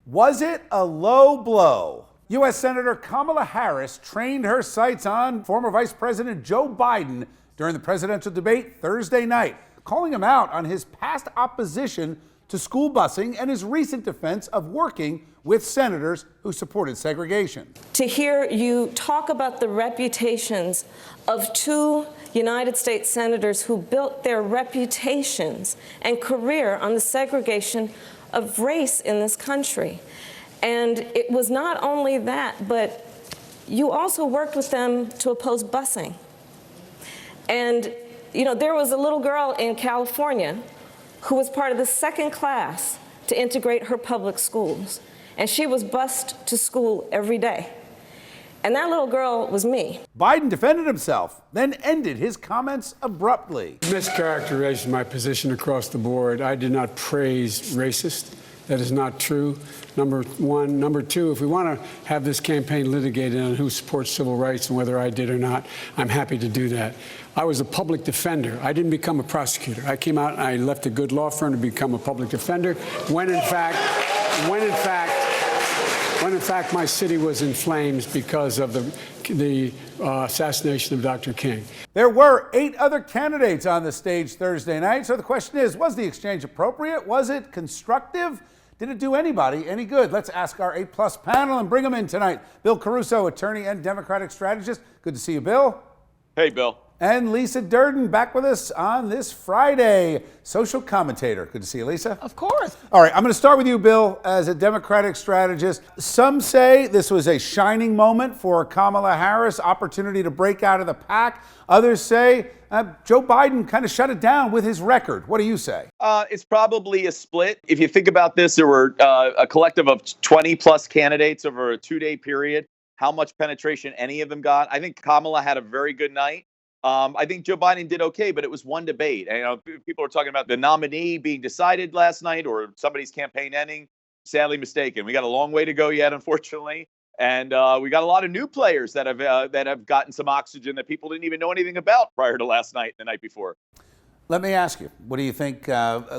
Was it a low blow? U.S. Senator Kamala Harris trained her sights on former Vice President Joe Biden during the presidential debate Thursday night, calling him out on his past opposition to school busing and his recent defense of working with senators who supported segregation. To hear you talk about the reputations of two United States senators who built their reputations and career on the segregation of race in this country. And it was not only that, but you also worked with them to oppose busing. And, you know, there was a little girl in California who was part of the second class to integrate her public schools. And she was bused to school every day. And that little girl was me. Biden defended himself, then ended his comments abruptly. Mischaracterized my position across the board. I did not praise racist. That is not true, number one. Number two, if we want to have this campaign litigated on who supports civil rights and whether I did or not, I'm happy to do that. I was a public defender. I didn't become a prosecutor. I came out and I left a good law firm to become a public defender when in fact my city was in flames because of the assassination of Dr. King. There were 8 other candidates on the stage Thursday night, so the question is, was the exchange appropriate? Was it constructive? Did it do anybody any good? Let's ask our 8+ panel and bring them in tonight. Bill Caruso, attorney and Democratic strategist. Good to see you, Bill. Hey, Bill. And Lisa Durden back with us on this Friday, social commentator. Good to see you, Lisa. Of course. All right, I'm going to start with you, Bill, as a Democratic strategist. Some say this was a shining moment for Kamala Harris, opportunity to break out of the pack. Others say Joe Biden kind of shut it down with his record. What do you say? It's probably a split. If you think about this, there were a collective of 20+ candidates over a 2-day period. How much penetration any of them got? I think Kamala had a very good night. I think Joe Biden did okay, but it was one debate. And, you know, people are talking about the nominee being decided last night or somebody's campaign ending. Sadly mistaken. We got a long way to go yet, unfortunately. And we got a lot of new players that have gotten some oxygen that people didn't even know anything about prior to last night and the night before. Let me ask you, what do you think,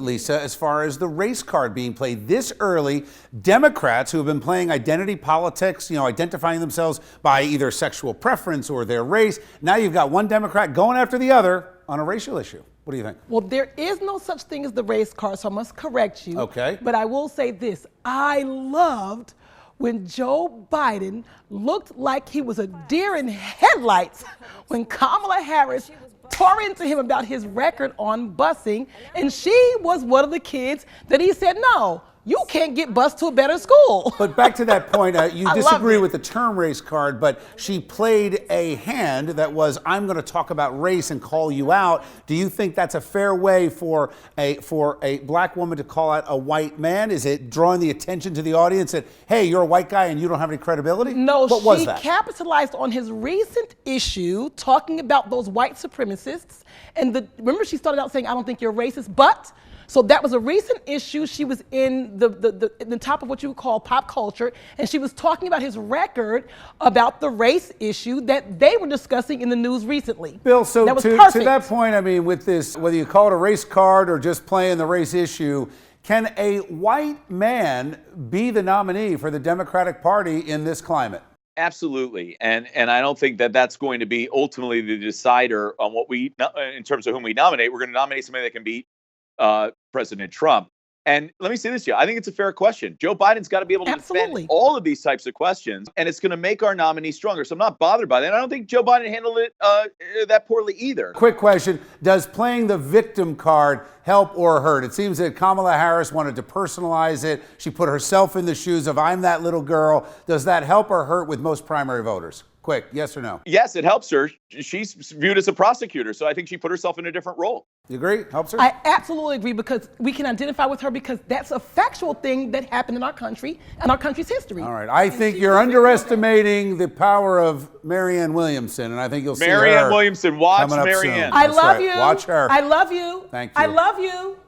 Lisa, as far as the race card being played this early? Democrats who have been playing identity politics, identifying themselves by either sexual preference or their race. Now you've got one Democrat going after the other on a racial issue. What do you think? Well, there is no such thing as the race card, so I must correct you. Okay. But I will say this. I loved when Joe Biden looked like he was a deer in headlights when Kamala Harris tore into him about his record on busing, and she was one of the kids that he said, no, you can't get bused to a better school. But back to that point, you disagree with the term race card, but she played a hand that was, I'm going to talk about race and call you out. Do you think that's a fair way for a black woman to call out a white man? Is it drawing the attention to the audience that, hey, you're a white guy and you don't have any credibility? No, what was she that? capitalized on his recent issue talking about those white supremacists. And remember, she started out saying, I don't think you're racist, but. So that was a recent issue. She was in the top of what you would call pop culture, and she was talking about his record about the race issue that they were discussing in the news recently. Bill, so that was to that point, I mean, with this, whether you call it a race card or just playing the race issue, can a white man be the nominee for the Democratic Party in this climate? Absolutely. And I don't think that that's going to be ultimately the decider on what in terms of whom we nominate. We're going to nominate somebody that can beat President Trump. And let me say this to you. I think it's a fair question. Joe Biden's got to be able to defend all of these types of questions, and it's going to make our nominee stronger. So I'm not bothered by that. And I don't think Joe Biden handled it that poorly either. Quick question. Does playing the victim card help or hurt? It seems that Kamala Harris wanted to personalize it. She put herself in the shoes of I'm that little girl. Does that help or hurt with most primary voters? Quick, yes or no? Yes, it helps her. She's viewed as a prosecutor, so I think she put herself in a different role. You agree? Helps her? I absolutely agree, because we can identify with her because that's a factual thing that happened in our country and our country's history. All right. I think you're underestimating the power of Marianne Williamson, and I think you'll see Marianne her Williamson, watch coming up Marianne. soon. I love you. Watch her. I love you. Thank you. I love you.